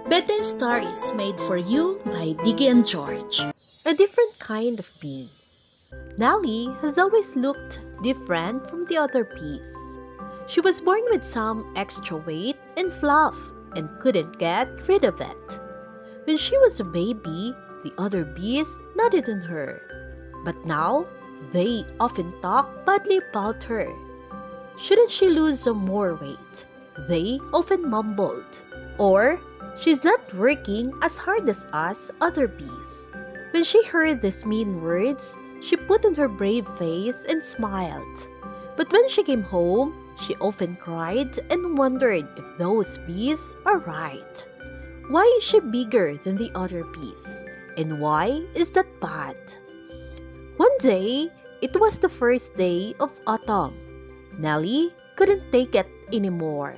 Bedtime Stories made for you by Diggy and George. A different kind of bee. Nellie has always looked different from the other bees. She was born with some extra weight and fluff and couldn't get rid of it. When she was a baby, the other bees nodded on her. But now, they often talk badly about her. Shouldn't she lose some more weight? They often mumbled. Or, she's not working as hard as us other bees. When she heard these mean words, she put on her brave face and smiled. But when she came home, she often cried and wondered if those bees are right. Why is she bigger than the other bees? And why is that bad? One day, it was the first day of autumn. Nellie couldn't take it anymore.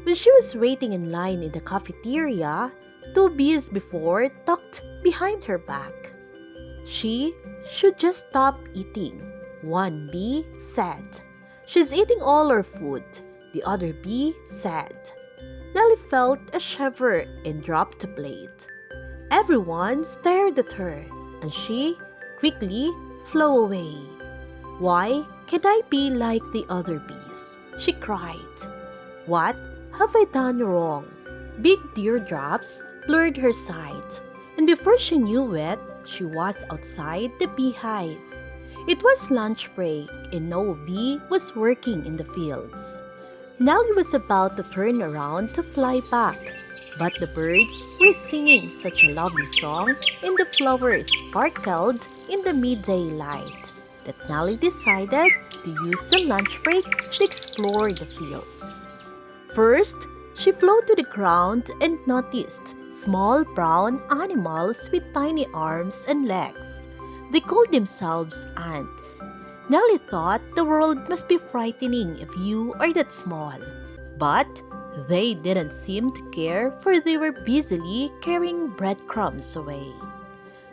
When she was waiting in line in the cafeteria, two bees before talked behind her back. She should just stop eating, one bee said. She's eating all her food, the other bee said. Nellie felt a shiver and dropped the plate. Everyone stared at her, and she quickly flew away. Why can't I be like the other bees? She cried. What have I done wrong? Big teardrops blurred her sight, and before she knew it, she was outside the beehive. It was lunch break, and no bee was working in the fields. Nellie was about to turn around to fly back, but the birds were singing such a lovely song, and the flowers sparkled in the midday light, that Nellie decided to use the lunch break to explore the fields. First, she flew to the ground and noticed small brown animals with tiny arms and legs. They called themselves ants. Nellie thought the world must be frightening if you are that small. But they didn't seem to care, for they were busily carrying breadcrumbs away.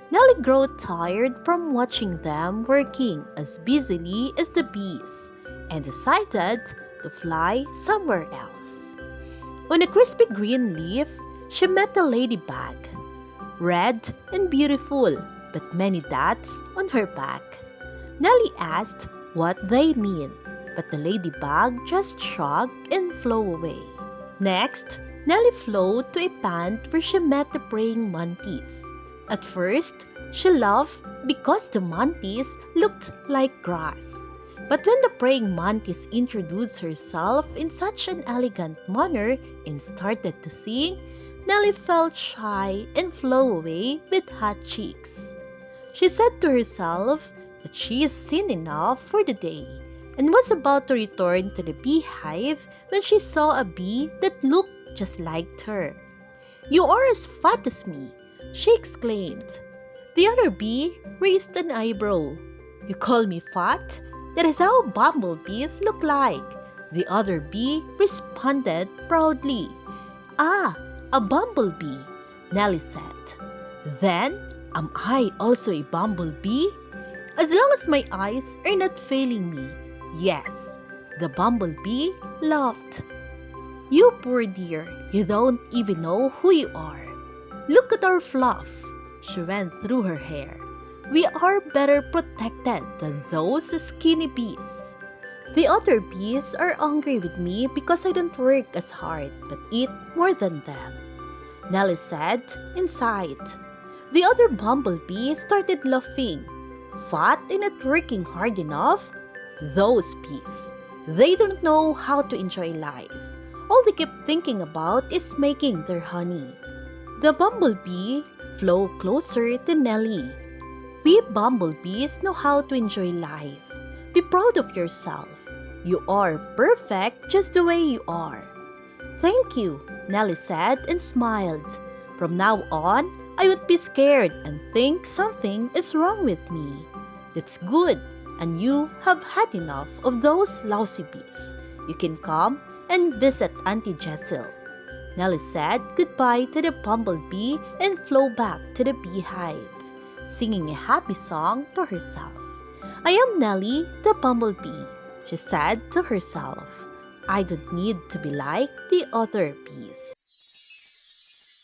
Nellie grew tired from watching them working as busily as the bees and decided to fly somewhere else. On a crispy green leaf, she met a ladybug, red and beautiful, but many dots on her back. Nellie asked what they mean, but the ladybug just shrugged and flew away. Next, Nellie flew to a pond where she met the praying mantis. At first, she laughed because the mantis looked like grass. But when the praying mantis introduced herself in such an elegant manner and started to sing, Nellie felt shy and flew away with hot cheeks. She said to herself that she is seen enough for the day and was about to return to the beehive when she saw a bee that looked just like her. "You are as fat as me," she exclaimed. The other bee raised an eyebrow. "You call me fat? That is how bumblebees look like," the other bee responded proudly. "Ah, a bumblebee," Nellie said. "Then, am I also a bumblebee? As long as my eyes are not failing me, yes," the bumblebee laughed. "You poor dear, you don't even know who you are. Look at our fluff," she went through her hair. "We are better protected than those skinny bees. The other bees are angry with me because I don't work as hard but eat more than them," Nellie said inside. The other bumblebees started laughing. Fat and not working hard enough? Those bees, they don't know how to enjoy life. All they keep thinking about is making their honey. The bumblebee flew closer to Nellie. "We bumblebees know how to enjoy life. Be proud of yourself. You are perfect just the way you are." "Thank you," Nellie said and smiled. "From now on, I would be scared and think something is wrong with me." "That's good, and you have had enough of those lousy bees. You can come and visit Auntie Jessel." Nellie said goodbye to the bumblebee and flew back to the beehive, singing a happy song to herself. "I am Nellie the bumblebee," she said to herself. "I don't need to be like the other bees."